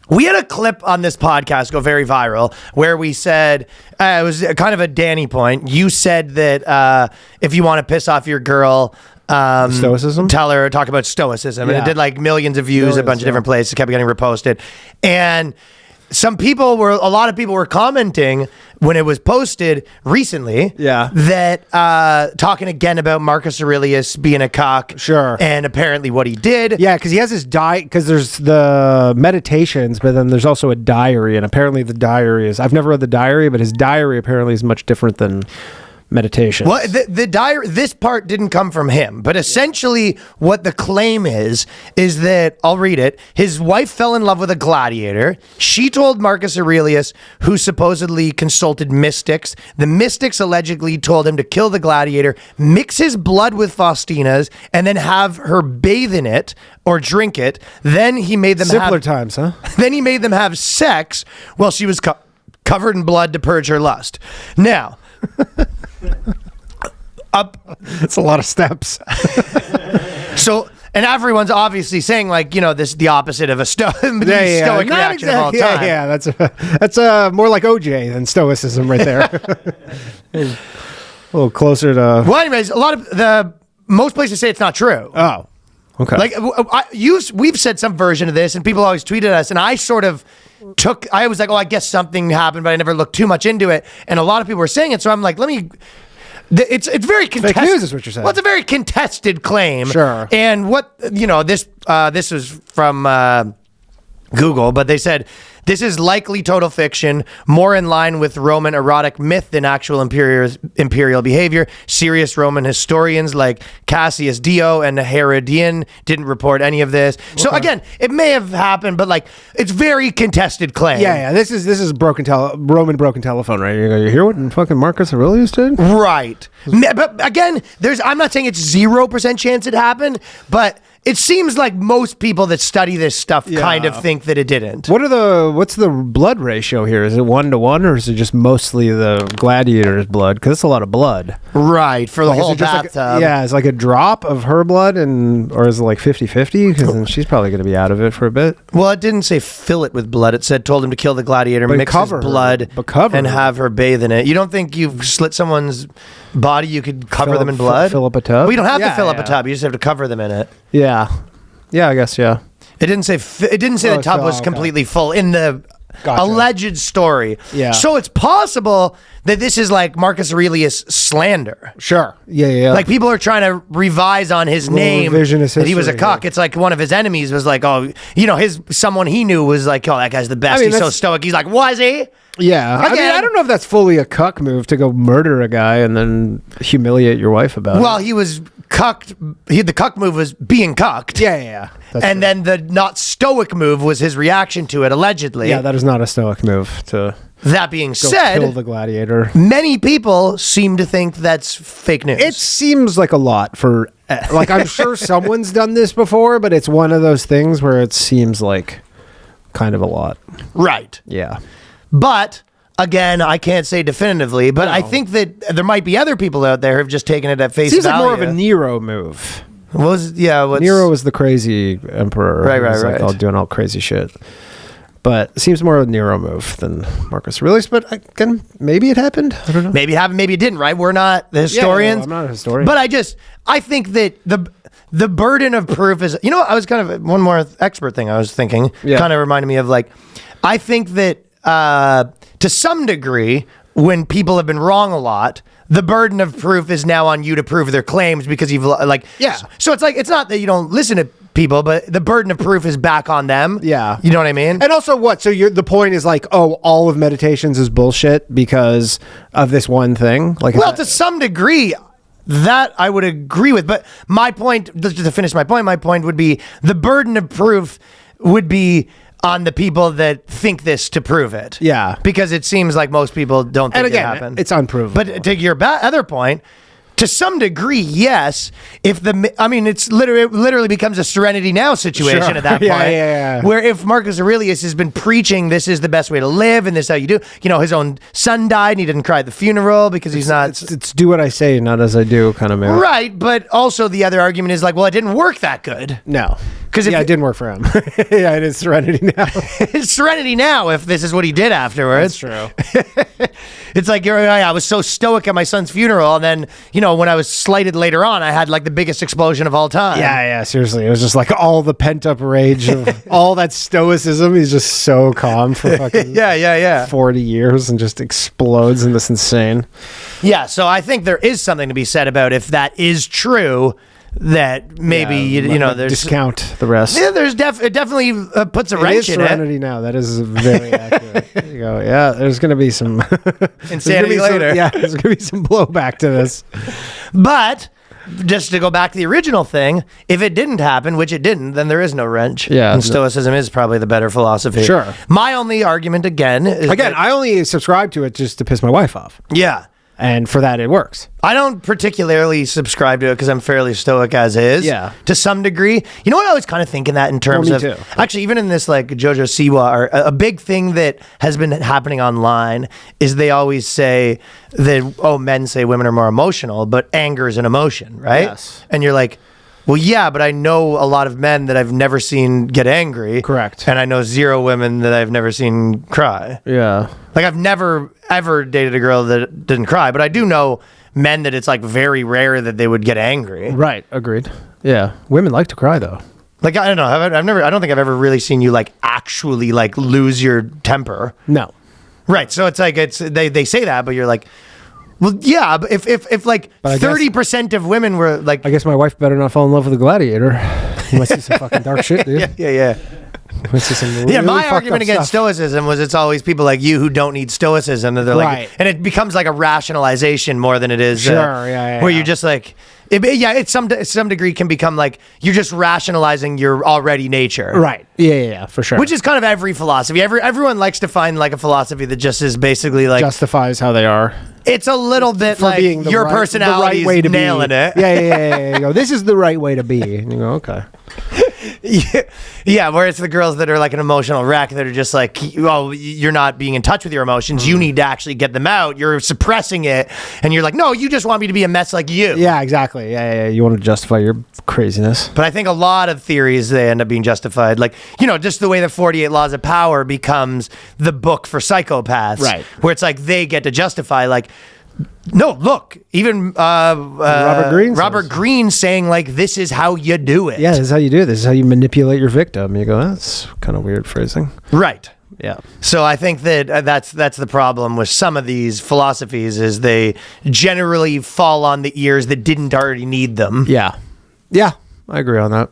We had a clip on this podcast go very viral where we said, it was kind of a Danny point. You said that if you want to piss off your girl, Stoicism? tell her, talk about Stoicism. And it did like millions of views, a bunch of different places, kept getting reposted. And a lot of people were commenting when it was posted recently that talking again about Marcus Aurelius being a cock. Sure. And apparently what he did. Yeah, because he has his because there's the meditations, but then there's also a diary. And apparently the diary is, I've never read the diary, but his diary apparently is much different than meditation. Well, the diary, this part didn't come from him, but essentially what the claim is that, I'll read it, his wife fell in love with a gladiator. She told Marcus Aurelius, who supposedly consulted mystics. The mystics allegedly told him to kill the gladiator, mix his blood with Faustina's, and then have her bathe in it or drink it. Then he made them Simpler times, huh? Then he made them have sex while she was covered in blood to purge her lust. Now, it's a lot of steps. So, and everyone's obviously saying like, this is the opposite of a stoic reaction of all time. Yeah, that's more like OJ than stoicism right there. A little closer to. Well, anyways, most places say it's not true. Oh, okay. Like we've said some version of this, and people always tweeted us, and I sort of I was like, I guess something happened, but I never looked too much into it, and a lot of people were saying it, so I'm like, it's very contested. Fake news is what you're saying. Well, it's a very contested claim. Sure. And what, this was from Google, but they said, this is likely total fiction, more in line with Roman erotic myth than actual imperial behavior. Serious Roman historians like Cassius Dio and Herodian didn't report any of this. Okay. So again, it may have happened, but it's very contested claim. Yeah. This is Roman broken telephone, right? You hear what fucking Marcus Aurelius did? Right. But again, I'm not saying it's 0% chance it happened, but it seems like most people that study this stuff kind of think that it didn't. What's the blood ratio here? Is it 1-to-1, or is it just mostly the gladiator's blood? Because it's a lot of blood. Right, for the whole bathtub. It's like a drop of her blood, or is it like 50-50? Because then she's probably going to be out of it for a bit. Well, it didn't say fill it with blood. It said told him to kill the gladiator, mix his blood, and have her bathe in it. You don't think you've slit someone's body, you could cover them in blood? Fill up a tub? Well, you don't have to fill up a tub. You just have to cover them in it. Yeah. Yeah, I guess, yeah. It didn't say the tub was completely full in the alleged story. Yeah. So it's possible that this is like Marcus Aurelius slander. Sure. Yeah. Like people are trying to revise on his name that he was a cock. It's like one of his enemies was like, someone he knew was like, that guy's the best. He's so stoic. He's like, was he? Yeah. I don't know if that's fully a cuck move to go murder a guy and then humiliate your wife about it. Well, he was cucked. The cuck move was being cucked. Yeah. And then the not stoic move was his reaction to it, allegedly. Yeah, that is not a stoic move to. That being said, kill the gladiator. Many people seem to think that's fake news. It seems like a lot for, I'm sure someone's done this before, but it's one of those things where it seems like kind of a lot. Right. Yeah. But again, I can't say definitively, but I think that there might be other people out there who've just taken it at face value. Seems like more of a Nero move. Nero was the crazy emperor. Right. Like doing all crazy shit. But it seems more of a Nero move than Marcus Aurelius. But again, maybe it happened. I don't know. Maybe it happened. Maybe it didn't. Right? We're not the historians. I'm not a historian. But I think that the burden of proof is. I was kind of one more expert thing. I was thinking. Kind of reminded me of I think that to some degree, when people have been wrong a lot, the burden of proof is now on you to prove their claims because you've So it's not that you don't listen to people, but the burden of proof is back on them. Yeah. You know what I mean? And also what? So the point is all of meditations is bullshit because of this one thing? To some degree, that I would agree with. But my point, just to finish my point would be the burden of proof would be on the people that think this to prove it. Yeah. Because it seems like most people don't think it happened. It's unprovable. But to your other point, to some degree, yes. It's literally becomes a Serenity Now situation at that point. Yeah. Where if Marcus Aurelius has been preaching this is the best way to live and this is how you do, his own son died and he didn't cry at the funeral because he's not. It's do what I say, not as I do kind of move. Right, but also the other argument is it didn't work that good. No. Because it didn't work for him. Yeah, it is Serenity now. It's Serenity now if this is what he did afterwards. That's true. It's like I was so stoic at my son's funeral, and then when I was slighted later on, I had like the biggest explosion of all time. Yeah, seriously. It was just like all the pent-up rage of all that stoicism. He's just so calm for fucking 40 years and just explodes in this insane. Yeah, so I think there is something to be said about if that is true, that maybe there's discount the rest. Yeah, there's it definitely puts a wrench in it. Serenity now. That is very accurate. There you go. Yeah, there's going to be some insanity later. There's going to be some blowback to this. But just to go back to the original thing, if it didn't happen, which it didn't, then there is no wrench. Yeah, and Stoicism is probably the better philosophy. Sure. My only argument is I only subscribe to it just to piss my wife off. Yeah. And for that, it works. I don't particularly subscribe to it because I'm fairly stoic as is. Yeah. To some degree. You know what I was kind of thinking that in terms of... too. Actually, even in this like Jojo Siwa, a big thing that has been happening online is they always say that, men say women are more emotional, but anger is an emotion, right? Yes. And you're like... Well, yeah, but I know a lot of men that I've never seen get angry. Correct. And I know 0 women that I've never seen cry. Yeah. Like, I've never, ever dated a girl that didn't cry, but I do know men that it's, like, very rare that they would get angry. Right. Agreed. Yeah. Women like to cry, though. Like, I don't know. I don't think I've ever really seen you, like, actually, like, lose your temper. No. Right. So it's like, they say that, but you're like... Well, yeah, but if like 30% of women were like... I guess my wife better not fall in love with a gladiator. You might see some fucking dark shit, dude. Yeah. You might see some really my argument against Stoicism was it's always people like you who don't need Stoicism. That they're like, and it becomes like a rationalization more than it is... where you're just like... It's some degree can become like you're just rationalizing your already nature. Right. Yeah, for sure. Which is kind of every philosophy. Everyone likes to find like a philosophy that just is basically like... Justifies how they are. It's a little bit like your personality is nailing it. Yeah. You go, this is the right way to be. And you go, okay. Yeah, where it's the girls that are like an emotional wreck that are just like, oh, you're not being in touch with your emotions. You need to actually get them out. You're suppressing it. And you're like, no, you just want me to be a mess like you. Yeah, exactly. Yeah. You want to justify your craziness. But I think a lot of theories, they end up being justified. Like, just the way the 48 Laws of Power becomes the book for psychopaths. Right. Where it's like they get to justify like, no, look, even Robert Greene saying like, this is how you do it. Yeah, this is how you do it. This is how you manipulate your victim. You go, that's kind of weird phrasing. Right. Yeah. So I think that that's the problem with some of these philosophies is they generally fall on the ears that didn't already need them. Yeah. I agree on that.